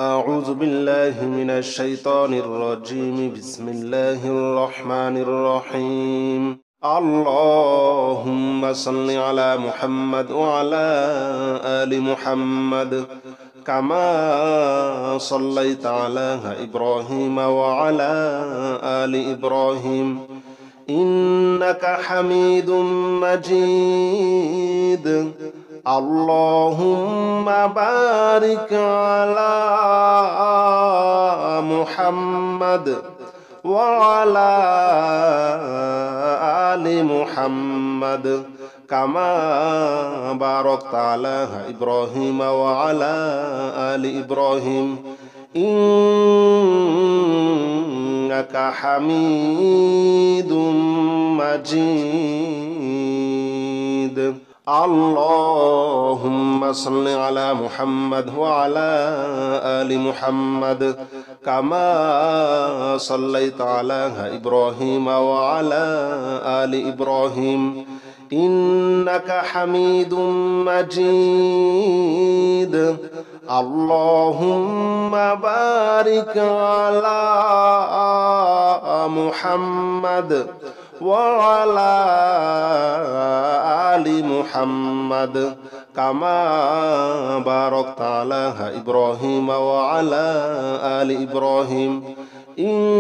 أعوذ بالله من الشيطان الرجيم. بسم الله الرحمن الرحيم. اللهم صل على محمد وعلى آل محمد كما صليت على إبراهيم وعلى آل إبراهيم إنك حميد مجيد. اللهم بارك على محمد وعلى آل محمد كما باركت على إبراهيم وعلى آل إبراهيم إنك حميد مجيد. اللهم صل على محمد وعلى آل محمد كما صليت على إبراهيم وعلى آل إبراهيم إنك حميد مجيد. اللهم بارك على محمد وعلى آل محمد كما باركت على إبراهيم وعلى آل إبراهيم إنك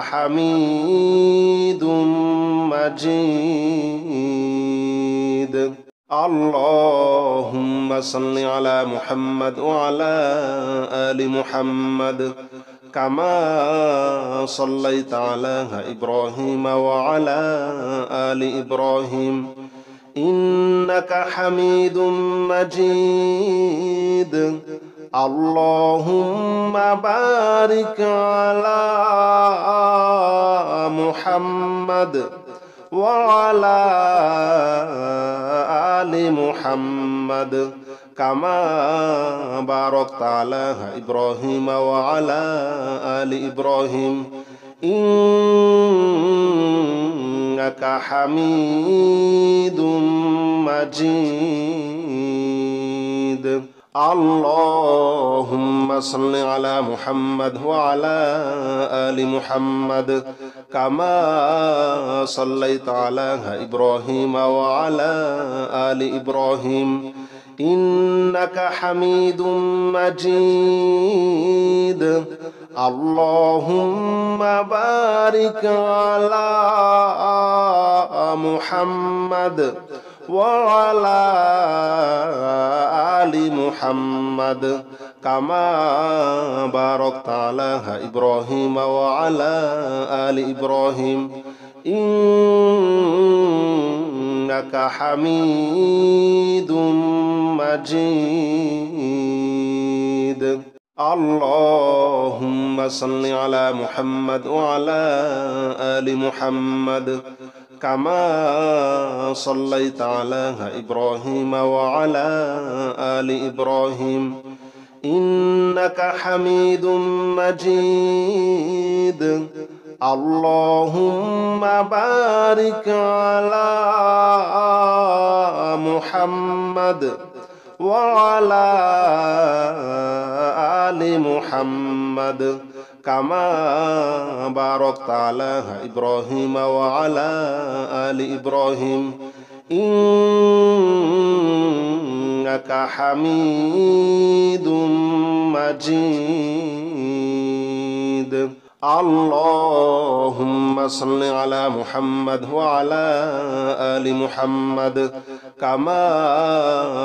حميد مجيد. اللهم صل على محمد وعلى آل محمد كما صليت على إبراهيم وعلى آل إبراهيم إنك حميد مجيد. اللهم بارك على محمد وعلى آل محمد كما باركت على إبراهيم وعلى آل إبراهيم إنك حميد مجيد. اللهم صل على محمد وعلى آل محمد كما صليت على إبراهيم وعلى آل إبراهيم إنك حميد مجيد. اللهم بارك على محمد وعلى آل محمد كما باركت على إبراهيم وعلى آل إبراهيم إنك حميد مجيد. اللهم صل على محمد وعلى آل محمد كما صليت على إبراهيم وعلى آل إبراهيم إنك حميد مجيد. اللهم بارك على محمد وعلى آل محمد كما باركت على إبراهيم وعلى آل إبراهيم إنك حميد مجيد. اللهم صل على محمد وعلى آل محمد كما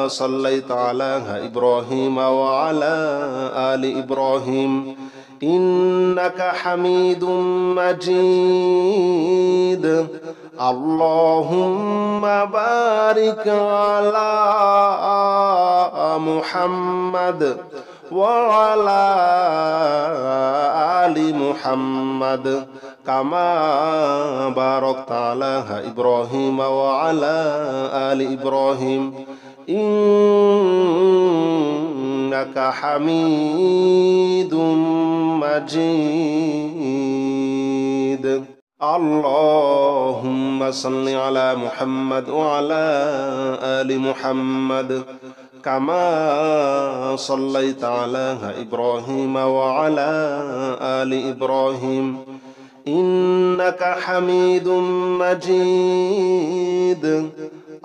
صليت على إبراهيم وعلى آل إبراهيم إنك حميد مجيد. اللهم بارك على محمد وعلى آل محمد كما باركت على إبراهيم وعلى آل إبراهيم إنك حميد مجيد. اللهم صل على محمد وعلى آل محمد كما صليت على إبراهيم وعلى آل إبراهيم إنك حميد مجيد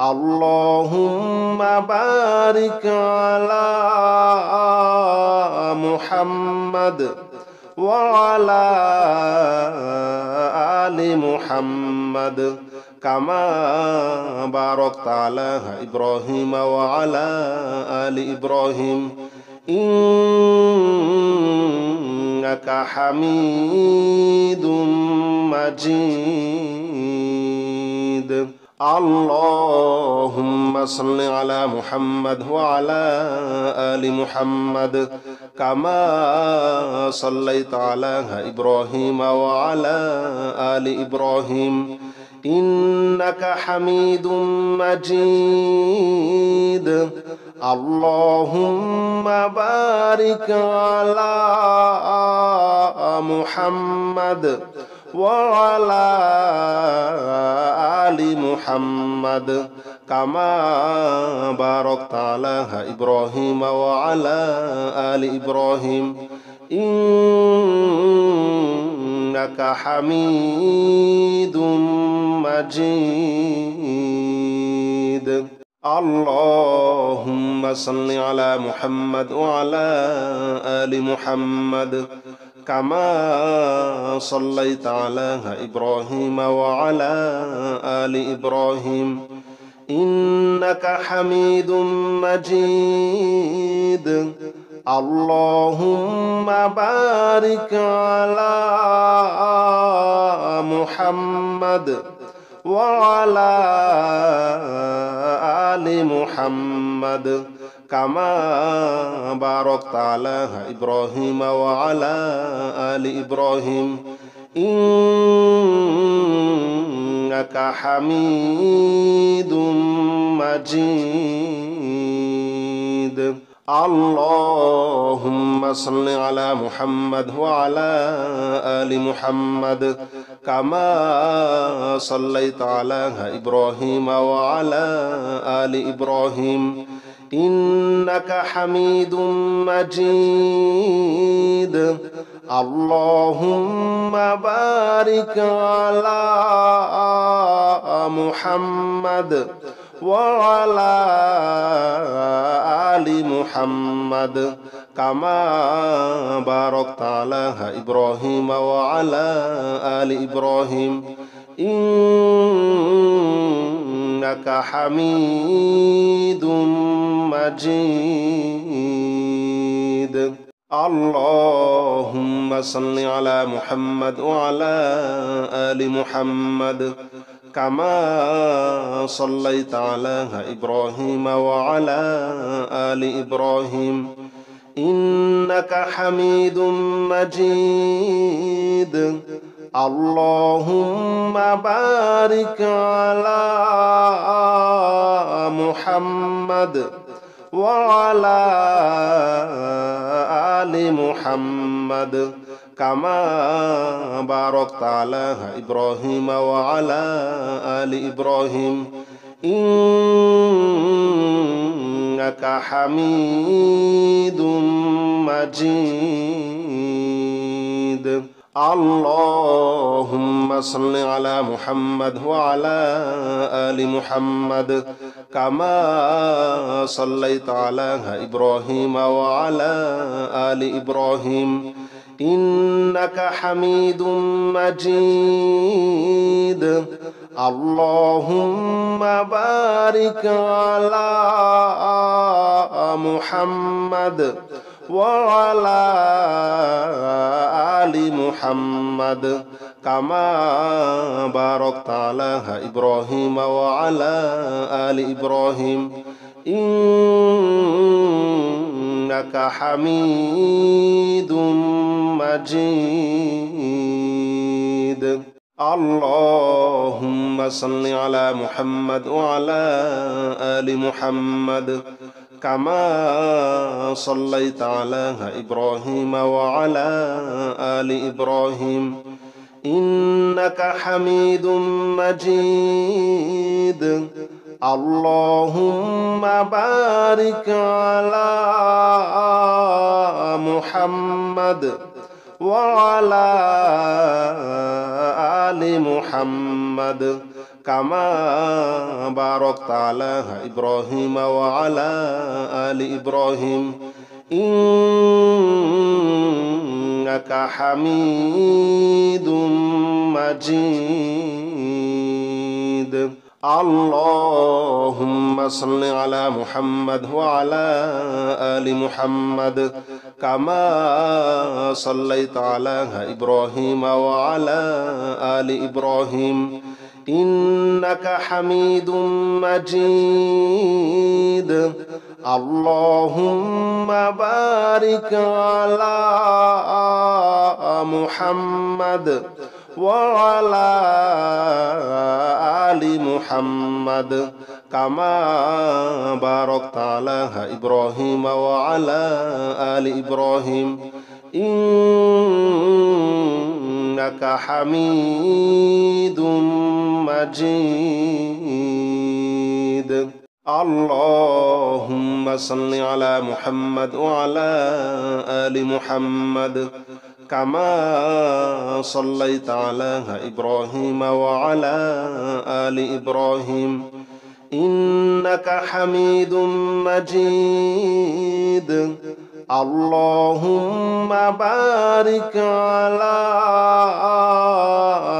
اللهم بارك على محمد وعلى آل محمد كما باركت على إبراهيم وعلى آل إبراهيم إنك حميد مجيد اللهم صل على محمد وعلى آل محمد كما صليت على إبراهيم وعلى آل إبراهيم إنك حميد مجيد اللهم بارك على محمد وعلى آل محمد كما باركت على إبراهيم وعلى آل إبراهيم إنك حميد مجيد اللهم صل على محمد وعلى آل محمد كما صليت على إبراهيم وعلى آل إبراهيم إنك حميد مجيد اللهم بارك على محمد وعلى آل محمد كما باركت على إبراهيم وعلى آل إبراهيم إنك حميد مجيد اللهم صل على محمد وعلى آل محمد كما صليت على إبراهيم وعلى آل إبراهيم إنك حميد مجيد اللهم بارك على محمد وعلى آل محمد كما باركت على إبراهيم وعلى آل إبراهيم إنك حميد مجيد اللهم صل على محمد وعلى آل محمد كما صليت على إبراهيم وعلى آل إبراهيم إنك حميد مجيد اللهم بارك على محمد وعلى آل محمد كما باركت على إبراهيم وعلى آل إبراهيم إنك حميد مجيد اللهم صل على محمد وعلى آل محمد كما صليت على إبراهيم وعلى آل إبراهيم إنك حميد مجيد اللهم بارك على محمد وعلى آل محمد كما باركت على إبراهيم وعلى آل إبراهيم إنك حميد مجيد اللهم صل على محمد وعلى آل محمد كما صليت على إبراهيم وعلى آل إبراهيم إنك حميد مجيد اللهم بارك على محمد وعلى آل محمد كما باركت على إبراهيم وعلى آل إبراهيم إنك حميد مجيد اللهم صل على محمد وعلى آل محمد كما صليت على إبراهيم وعلى آل إبراهيم إنك حميد مجيد اللهم بارك على محمد وعلى آل محمد كما باركت على إبراهيم وعلى آل إبراهيم إنك حميد مجيد اللهم صل على محمد وعلى آل محمد كما صليت على إبراهيم وعلى آل إبراهيم إنك حميد مجيد اللهم بارك على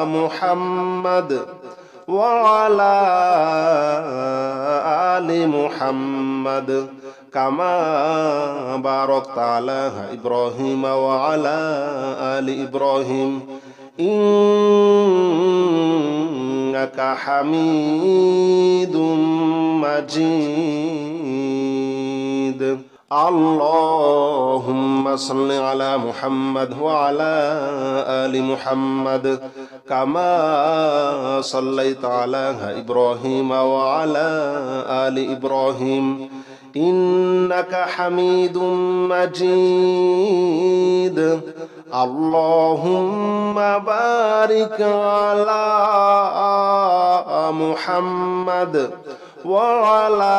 محمد وعلى آل محمد كما باركت على إبراهيم وعلى آل إبراهيم إنك حميد مجيد اللهم صل على محمد وعلى آل محمد كما صليت على إبراهيم وعلى آل إبراهيم إنك حميد مجيد اللهم بارك على محمد وعلى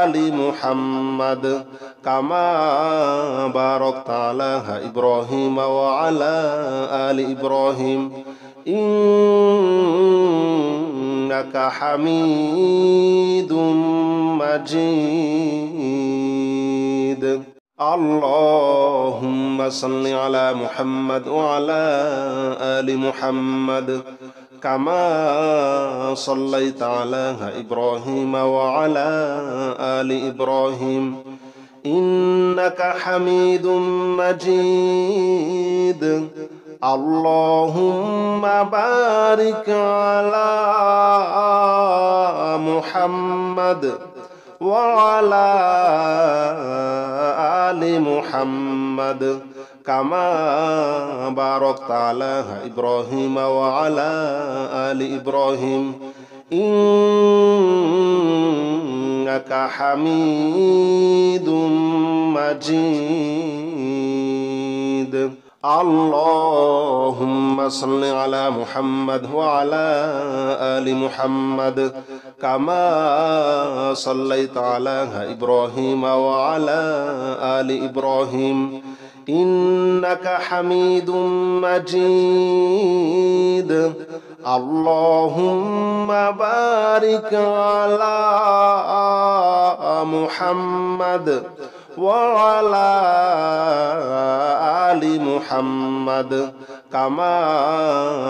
آل محمد كما باركت على إبراهيم وعلى آل إبراهيم إنك حميد مجيد اللهم صل على محمد وعلى آل محمد كما صليت على إبراهيم وعلى آل إبراهيم إنك حميد مجيد اللهم بارك على محمد وعلى آل محمد كما باركت على إبراهيم وعلى آل إبراهيم إنك حميد مجيد اللهم صل على محمد وعلى آل محمد كما صليت على إبراهيم وعلى آل إبراهيم إنك حميد مجيد اللهم بارك على محمد وعلى آل محمد كما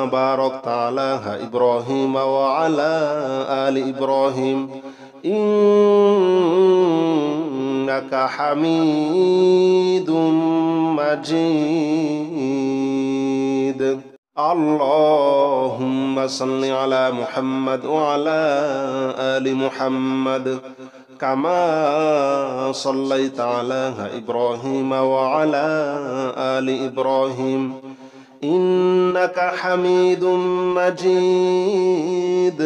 باركت على إبراهيم وعلى آل إبراهيم إنك حميد مجيد اللهم صل على محمد وعلى آل محمد كما صليت على إبراهيم وعلى آل إبراهيم إنك حميد مجيد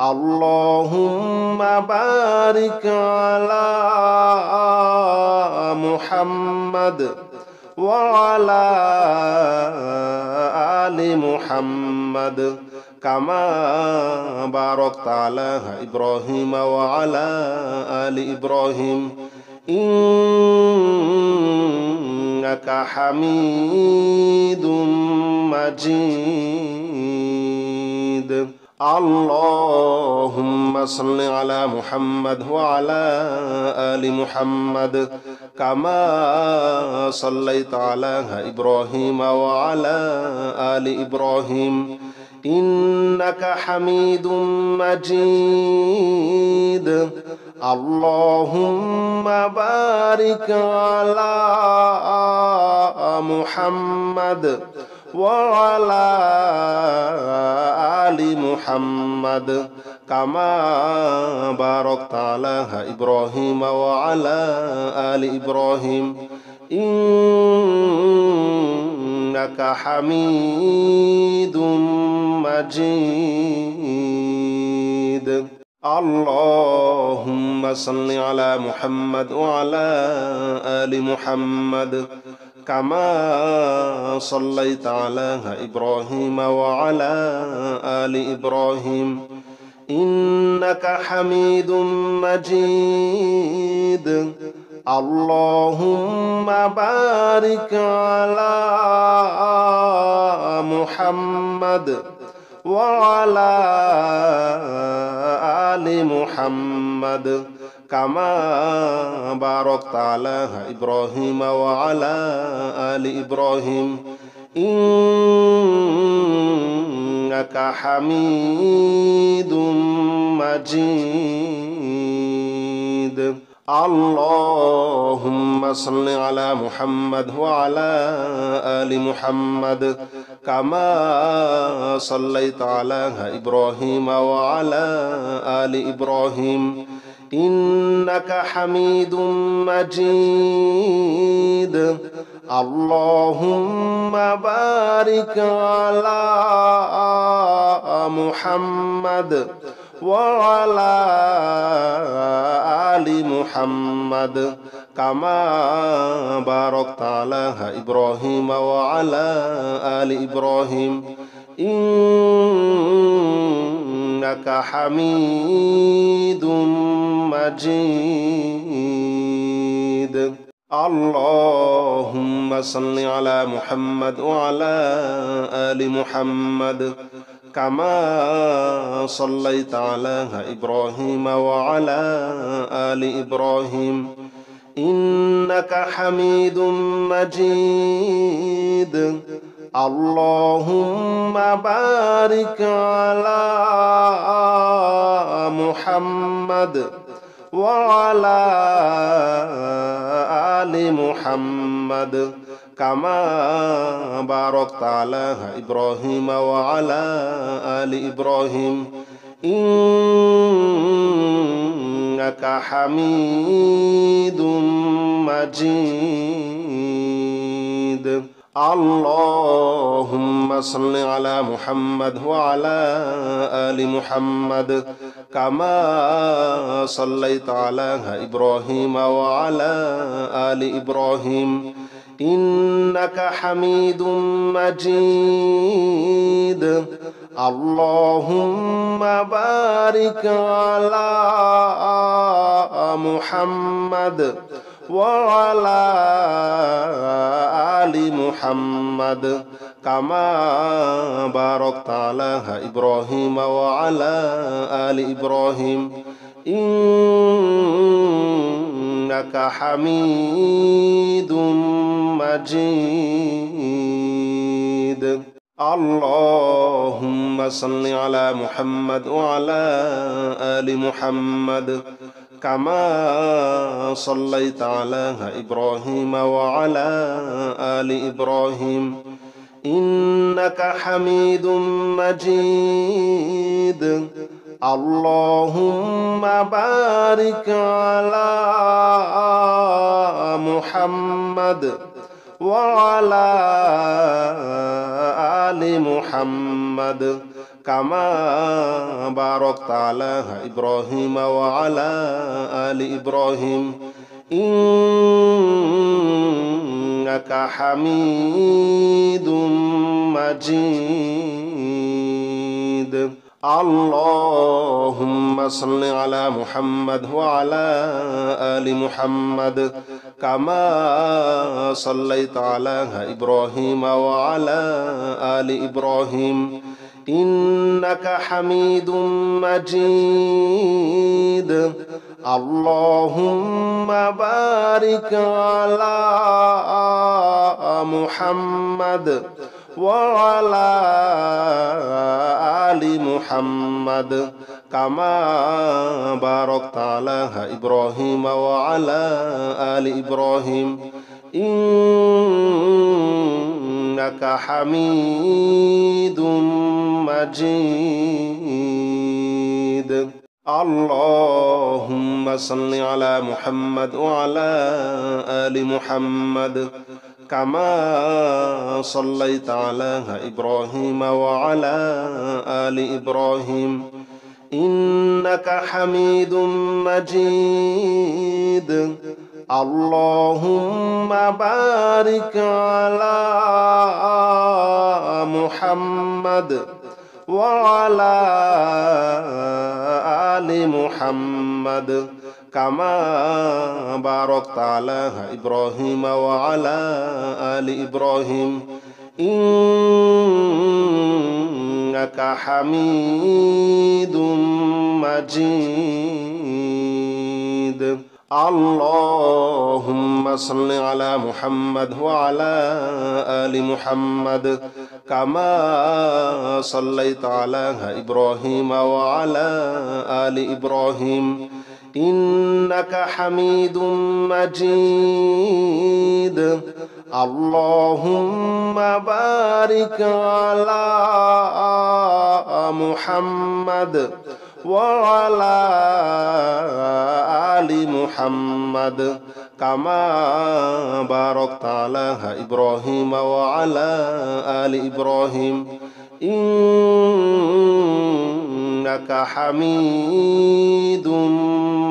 اللهم بارك على محمد وعلى آل محمد كما باركت على إبراهيم وعلى آل إبراهيم إنك حميد مجيد. اللهم صل على محمد وعلى آل محمد كما صليت على إبراهيم وعلى آل إبراهيم إنك حميد مجيد. اللهم بارك على محمد وعلى آل محمد كما باركت على إبراهيم وعلى آل إبراهيم إنك حميد مجيد. اللهم صل على محمد وعلى آل محمد كما صليت على إبراهيم وعلى آل إبراهيم إنك حميد مجيد. اللهم بارك على محمد وعلى آل محمد كما باركت على إبراهيم وعلى آل إبراهيم إنك حميد مجيد. اللهم صل على محمد وعلى آل محمد كما صليت على إبراهيم وعلى آل إبراهيم إنك حميد مجيد. اللهم بارك على محمد وعلى آل محمد كما باركت على إبراهيم وعلى آل إبراهيم إنك حميد مجيد. اللهم صل على محمد وعلى آل محمد كما صليت على إبراهيم وعلى آل إبراهيم إنك حميد مجيد. اللهم بارك على محمد وعلى آل محمد كما باركت على إبراهيم وعلى آل إبراهيم إنك حميد مجيد. اللهم صل على محمد وعلى آل محمد كما صليت على إبراهيم وعلى آل إبراهيم إنك حميد مجيد. اللهم بارك على محمد وعلى آل محمد كما باركت على إبراهيم وعلى آل إبراهيم إنك حميد مجيد. اللهم صل على محمد وعلى آل محمد كما صليت على إبراهيم وعلى آل إبراهيم إنك حميد مجيد. اللهم بارك على محمد وعلى آل محمد كما باركت على إبراهيم وعلى آل إبراهيم إنك حميد مجيد. اللهم صل على محمد وعلى آل محمد كما صليت على إبراهيم وعلى آل إبراهيم إنك حميد مجيد اللهم بارك على محمد وعلى آل محمد كما باركت على إبراهيم وعلى آل إبراهيم إنك حميد مجيد اللهم صل على محمد وعلى آل محمد كما صليت على إبراهيم وعلى آل إبراهيم إنك حميد مجيد اللهم بارك على محمد وعلى آل محمد كما باركت على إبراهيم وعلى آل إبراهيم إنك حميد مجيد اللهم صل على محمد وعلى آل محمد كما صليت على إبراهيم وعلى آل إبراهيم إنك حميد مجيد اللهم بارك على محمد وعلى آل محمد كما باركت على إبراهيم وعلى آل إبراهيم إنك حميد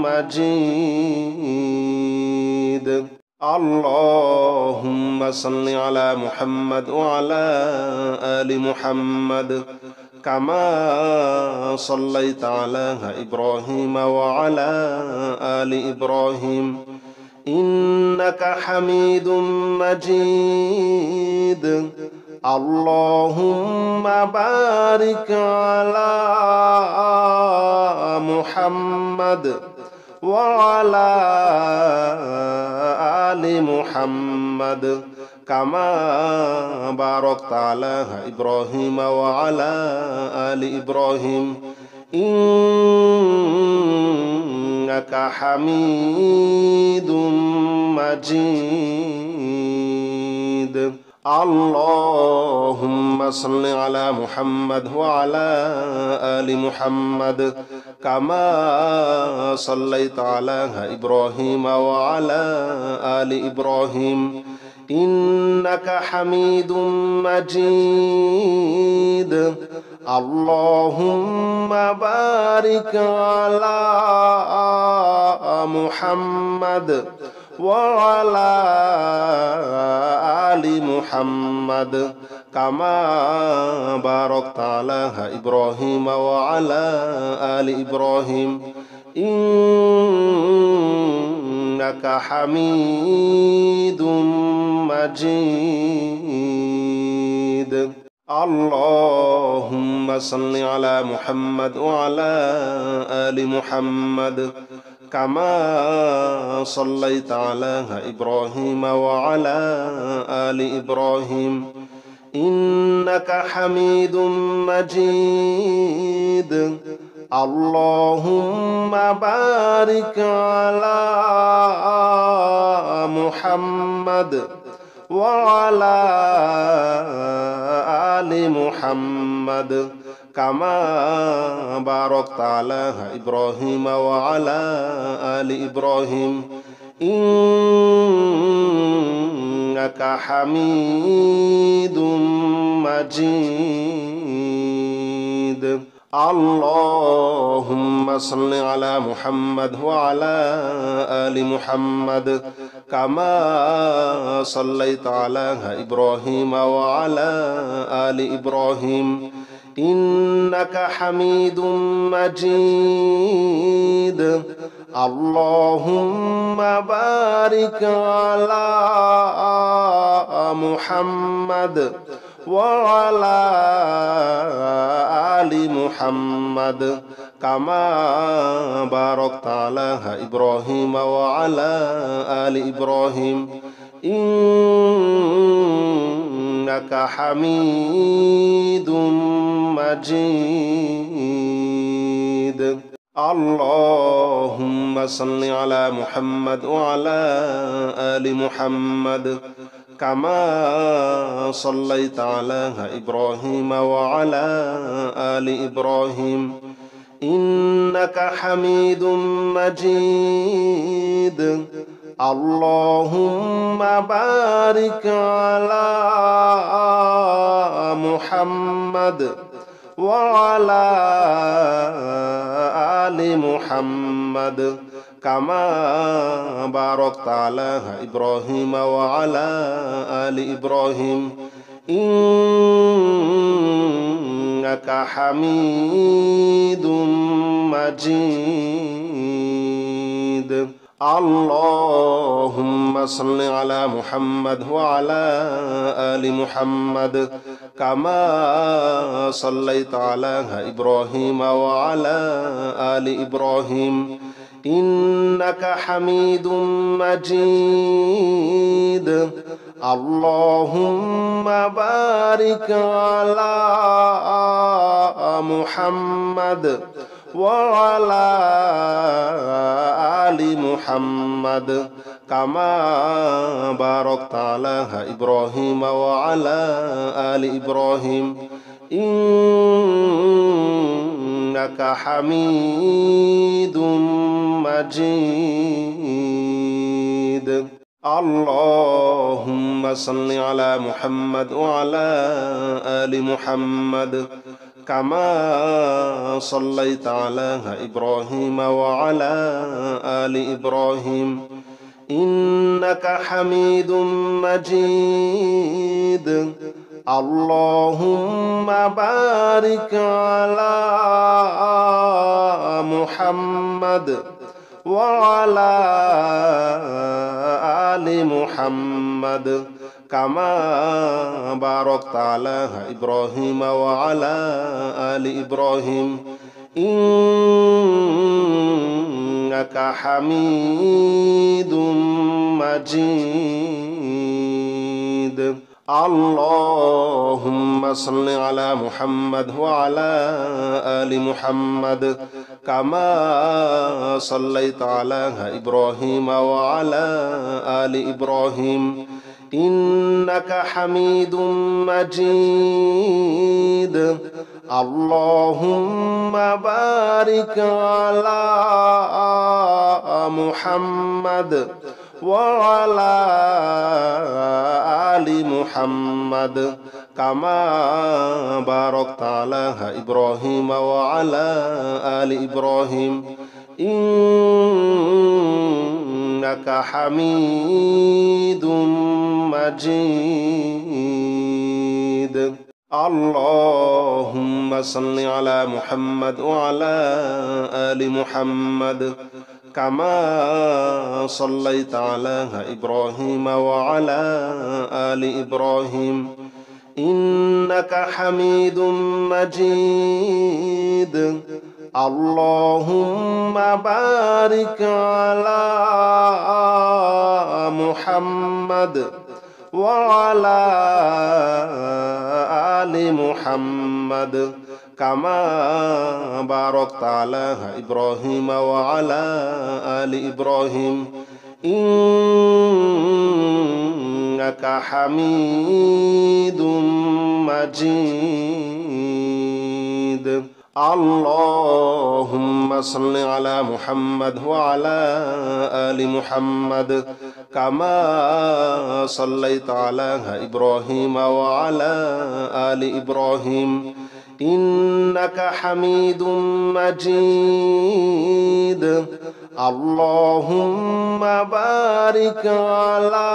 مجيد اللهم صل على محمد وعلى آل محمد كما صليت على إبراهيم وعلى آل إبراهيم إنك حميد مجيد اللهم بارك على محمد وعلى آل محمد كما باركت على إبراهيم وعلى آل إبراهيم إنك حميد مجيد اللهم صل على محمد وعلى آل محمد كما صليت على إبراهيم وعلى آل إبراهيم إنك حميد مجيد اللهم بارك على محمد وعلى آل محمد كما باركت على إبراهيم وعلى آل إبراهيم إنك حميد مجيد اللهم صل على محمد وعلى آل محمد كما صليت على إبراهيم وعلى آل إبراهيم إنك حميد مجيد اللهم بارك على محمد وعلى آل محمد كما باركت على إبراهيم وعلى آل إبراهيم إنك حميد مجيد اللهم صل على محمد وعلى آل محمد كما صليت على إبراهيم وعلى آل إبراهيم إنك حميد مجيد اللهم بارك على محمد وعلى آل محمد كما باركت على إبراهيم وعلى آل إبراهيم إنك حميد مجيد اللهم صل على محمد وعلى آل محمد كما صليت على إبراهيم وعلى آل إبراهيم إنك حميد مجيد اللهم بارك على محمد وعلى آل محمد كما باركت على إبراهيم وعلى آل إبراهيم إنك حميد مجيد اللهم صل على محمد وعلى آل محمد كما صليت على إبراهيم وعلى آل إبراهيم إنك حميد مجيد اللهم بارك على محمد وعلى آل محمد كما باركت على إبراهيم وعلى آل إبراهيم إنك حميد مجيد اللهم صل على محمد وعلى آل محمد كما صليت على إبراهيم وعلى آل إبراهيم إنك حميد مجيد اللهم بارك على محمد وعلى آل محمد كما باركت على إبراهيم وعلى آل إبراهيم إنك حميد مجيد اللهم صل على محمد وعلى آل محمد كما صليت على إبراهيم وعلى آل إبراهيم إنك حميد مجيد اللهم بارك على محمد وعلى آل محمد كما باركت على إبراهيم وعلى آل إبراهيم إنك حميد مجيد اللهم صل على محمد وعلى آل محمد كما صليت على إبراهيم وعلى آل إبراهيم إنك حميد مجيد اللهم بارك على محمد وعلى آل محمد كما باركت على إبراهيم وعلى آل إبراهيم إنك حميد مجيد اللهم صل على محمد وعلى آل محمد كما صليت على إبراهيم وعلى آل إبراهيم إنك حميد مجيد اللهم بارك على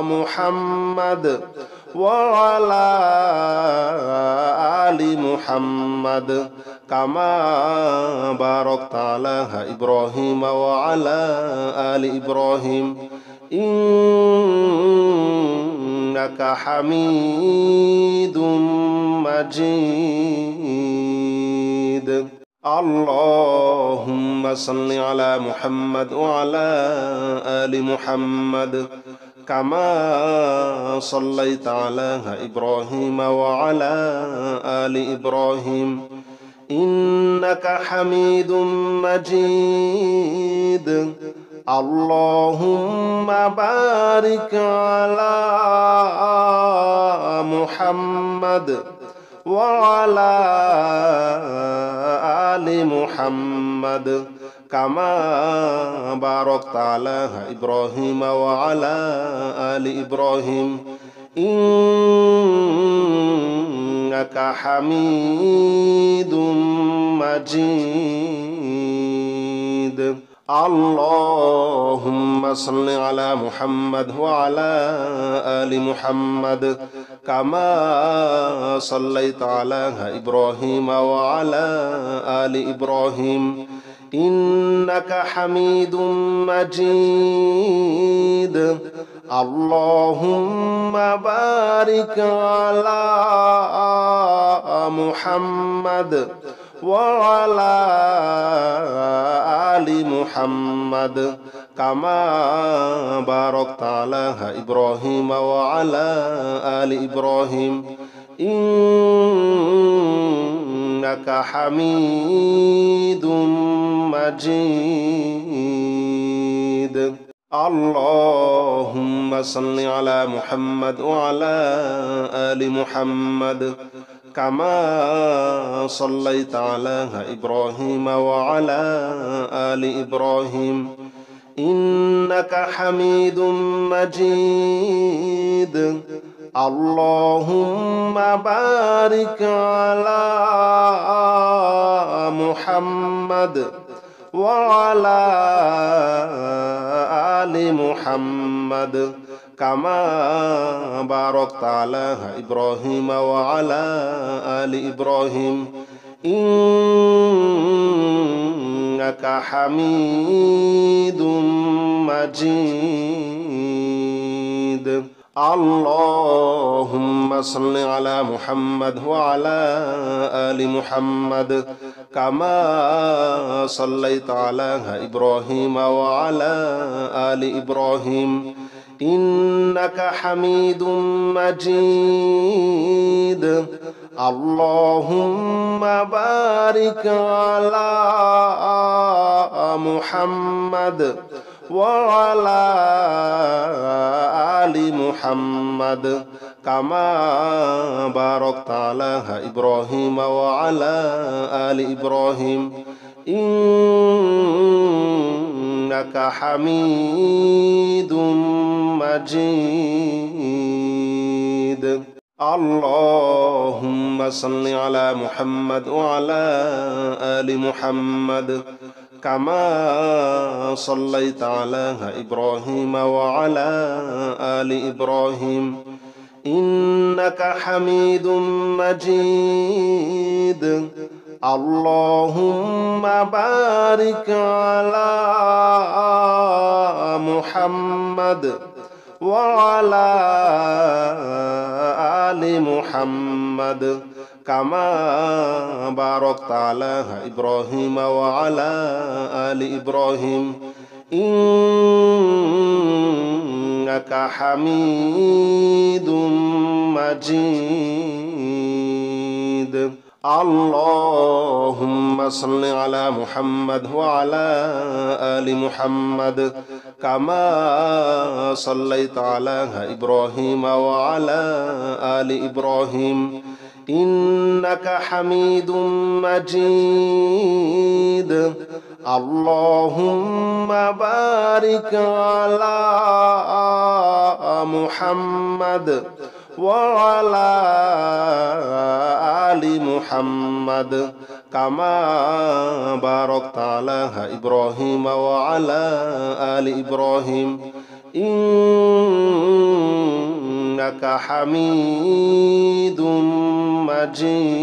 محمد وعلى آل محمد كما باركت على إبراهيم وعلى آل إبراهيم إنك حميد مجيد. اللهم صل على محمد وعلى آل محمد كما صليت على إبراهيم وعلى آل إبراهيم إنك حميد مجيد. اللهم بارك على محمد وعلى آل محمد كما باركت على إبراهيم وعلى آل إبراهيم إنك حميد مجيد. اللهم صل على محمد وعلى آل محمد كما صليت على إبراهيم وعلى آل إبراهيم إنك حميد مجيد. اللهم بارك على محمد وعلى آل محمد كما باركت على إبراهيم وعلى آل إبراهيم إنك حميد مجيد. اللهم صل على محمد وعلى آل محمد كما صليت على إبراهيم وعلى آل إبراهيم إنك حميد مجيد. اللهم بارك على محمد وعلى آل محمد كما باركت على إبراهيم وعلى آل إبراهيم إنك حميد مجيد. اللهم صل على محمد وعلى آل محمد كما صليت على إبراهيم وعلى آل إبراهيم إنك حميد مجيد. اللهم بارك على محمد وعلى آل محمد كما باركت على إبراهيم وعلى آل إبراهيم إنك حميد مجيد. اللهم صل على محمد وعلى آل محمد كما صليت على إبراهيم وعلى آل إبراهيم إنك حميد مجيد. اللهم بارك على محمد وعلى آل محمد كما باركت على إبراهيم وعلى آل إبراهيم إنك حميد مجيد. اللهم صل على محمد وعلى آل محمد كما صليت على إبراهيم وعلى آل إبراهيم إنك حميد مجيد. اللهم بارك على محمد وعلى آل محمد كما باركت على إبراهيم وعلى آل إبراهيم إنك حميد مجيد